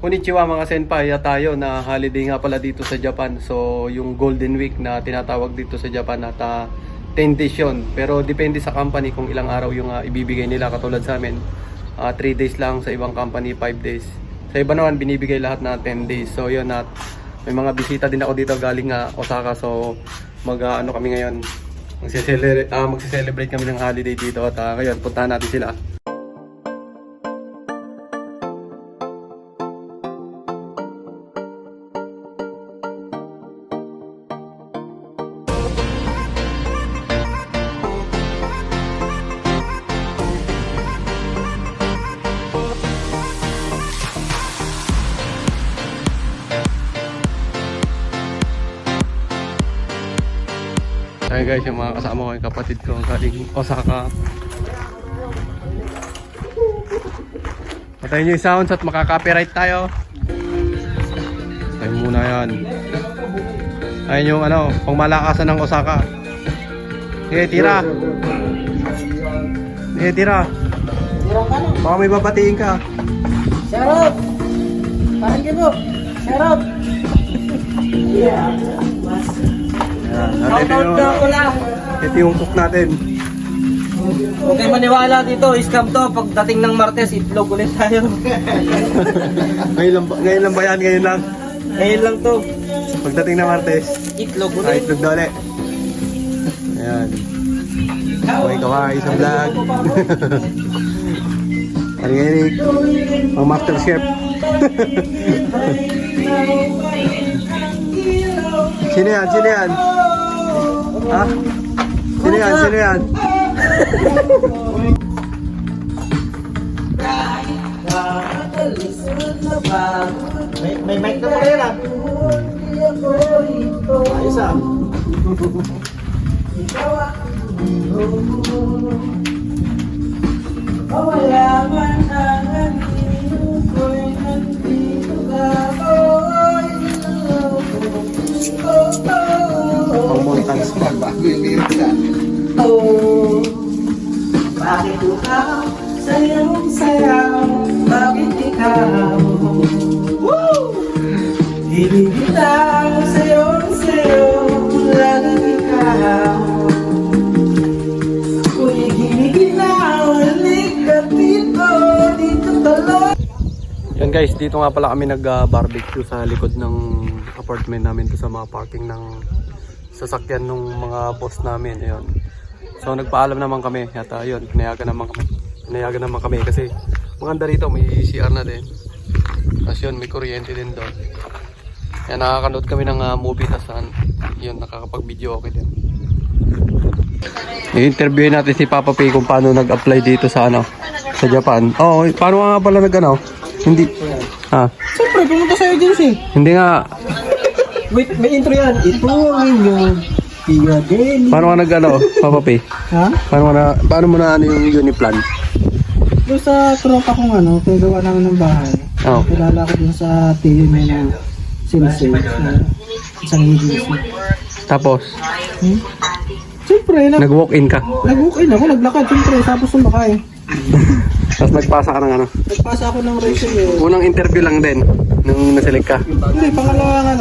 Konnichiwa mga senpai, tayo na holiday nga pala dito sa Japan. So yung Golden Week na tinatawag dito sa Japan at 10 days yun. Pero depende sa company kung ilang araw yung ibibigay nila. Katulad sa amin, 3 days lang, sa ibang company 5 days. Sa iba naman binibigay lahat na 10 days. So yun, at may mga bisita din ako dito galing Osaka. So ano kami ngayon, magse-celebrate kami ng holiday dito. At ngayon puntahan natin sila. Ayan guys, yung mga kasama ko, yung kapatid ko galing Osaka. Patayin nyo yung sounds at makaka-copyright tayo. Patayin muna yan. Ayan yung pangmalakasan ng Osaka. Tira. Tira. Baka may babatiin ka. Shoutout! Parang gino! Shoutout! Yeah! Ito yung cook natin. Huwag kayo maniwala dito, scam to. Pagdating ng Martes, itlog ulit tayo. Ngayon lang ba yan? Ngayon lang? Ngayon lang to. Pagdating ng Martes, Itlog ulit. itlog na ulit. Ayan. Okay, kawai sa vlog. Arigarik, ang master chef. Sino yan? Sino yan? Ha? Sino yan? Sino yan? May mic na pala yan ah. Ayos ah. Wala man ang anino ko'y nandito gagawin. Pang-montans pa. Oh, bakit ikaw sayang-sayaw? Bakit ikaw? Woo! Ibibitaw sayo, laging ikaw. Kuya giniginaw, halik dito talo. Yan guys, dito nga pala kami nag-barbecue sa likod ng apartment namin to sa mga parking ng sasakyan ng mga boss namin. Ayun. So nagpaalam naman kami at yun, pinayagan naman kami kasi maganda rito, may CR na din. Tapos yun, may kuryente din doon. Kaya nakakanood kami ng movie, tapos yun, nakakapag-video okay din. I-interviewin natin si Papa P kung paano nag-apply dito sa sa Japan. Oh, paano nga pala hindi. Siyempre, pumunta sa agency. Hindi nga. Wait, may intro yan. Ito ang inyong Pigadeli. Paano ka Papa P? Ha? Paano mo na yung uniplan? Doon sa tropa kong kagawa namin ng bahay. Oh. Kilala ko dun sa team na sales isang agency. Tapos? Siyempre, nag-walk-in ka? Nag-walk-in ako, naglakad. Siyempre, tapos sumakay. Tapos nagpasa ka ng Nagpasa ako ng resume. Unang interview lang din nung naselect ka? Hindi, pangalawang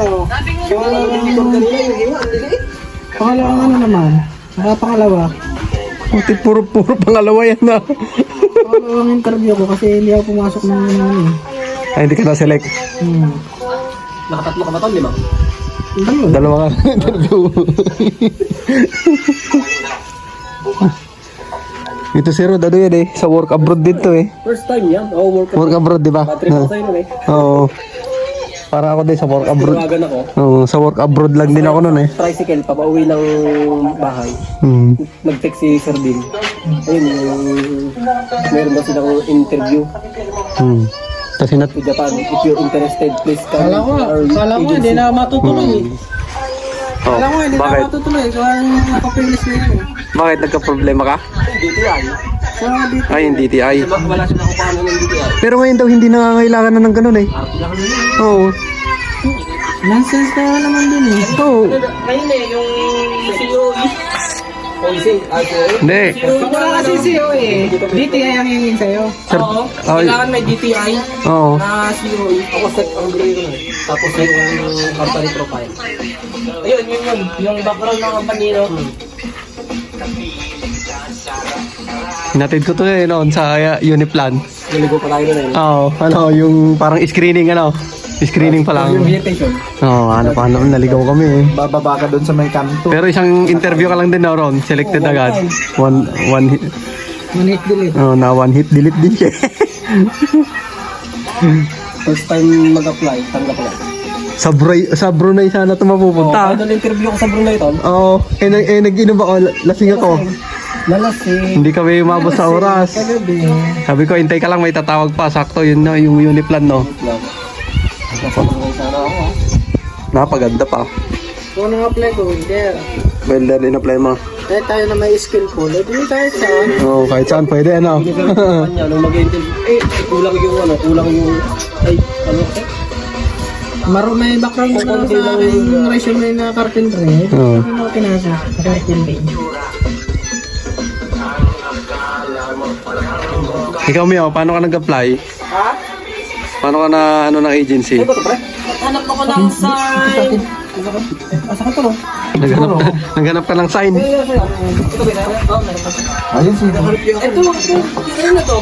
naman. Pangalawa. Puro pangalawa yan na. Pangalawang interview ko kasi hindi ako pumasok ng Ay, hindi ka na-select? Nakatatlo ka ba ito, di ba? Dalawa ka interview. Ito si Rod, yan sa work abroad dito First time yan. Work abroad, di ba? Patrick ako sa'yo nun Oo. Para ako din sa work abroad. Tinawagan ako. Oo, sa work abroad lang din ako nun Tricycle, papauwi ng bahay. Nag-text si Sir Dean. Ayun, meron ba silang interview Kasi to Japan. If you're interested, please come. Kala ko, hindi na matutuloy. Kala ko, hindi na matutuloy. Kaya nakapilis na yun. Bakit? Nagka-problema ka? DTI. Ay, yung DTI. Wala siya nakupahan ng DTI. Pero ngayon daw hindi nangangailangan na ng ganun Oo. Nonsense ka naman din Oo. Ngayon yung COE. Hindi. Wala kasi COE. eh. DTI ang hingin sa'yo. Oo. Ay. Kailangan may DTI Oo. na COE. Ako set ang gray ko na. Tapos yung company profile. Ayun, yun. Yung background ng company, no? Hinatid ko to noon sa Uniplan. Naligo pa tayo na yun. Oo, yung parang screening Screening pa lang. Orientation. Oo, paano naligaw kami eh. Bababa ka doon sa may kanto. Pero isang interview ka lang din na ron, selected agad. One hit. Manhit delete. Oh, na one hit delete din siya. First time mag-apply, tanggap lang. Sa Brunei sana ito mapupunta. Ano interview ko sa Brunei tol? Oo, nag-inom ako, lasing ako. Lalasing. Hindi kami umabot sa oras. Kagabi. Sabi ko, hintay ka lang, may tatawag pa. Sakto, yun na, yung Uniplan, no? Nasa Brunei sana ako. Napaganda pa. Kung nang-apply ko, there. Well, then, in-apply mo. Kahit tayo na may skillful, eh di kahit saan. Oo, kahit saan, pwede, ano? Hindi ka kanya, nung mag-interview, kulang yung, may background ko sa aking resume na carpentry. Oo. Hindi mo pinasa sa carpentry. Ikaw, Mio, paano ka nag-apply? Ha? Paano ka na, ng agency? Hanap ako ng sign. Asa ka to, no? Naghanap ka ng sign. Ayun, sige. Ito. Ano na to?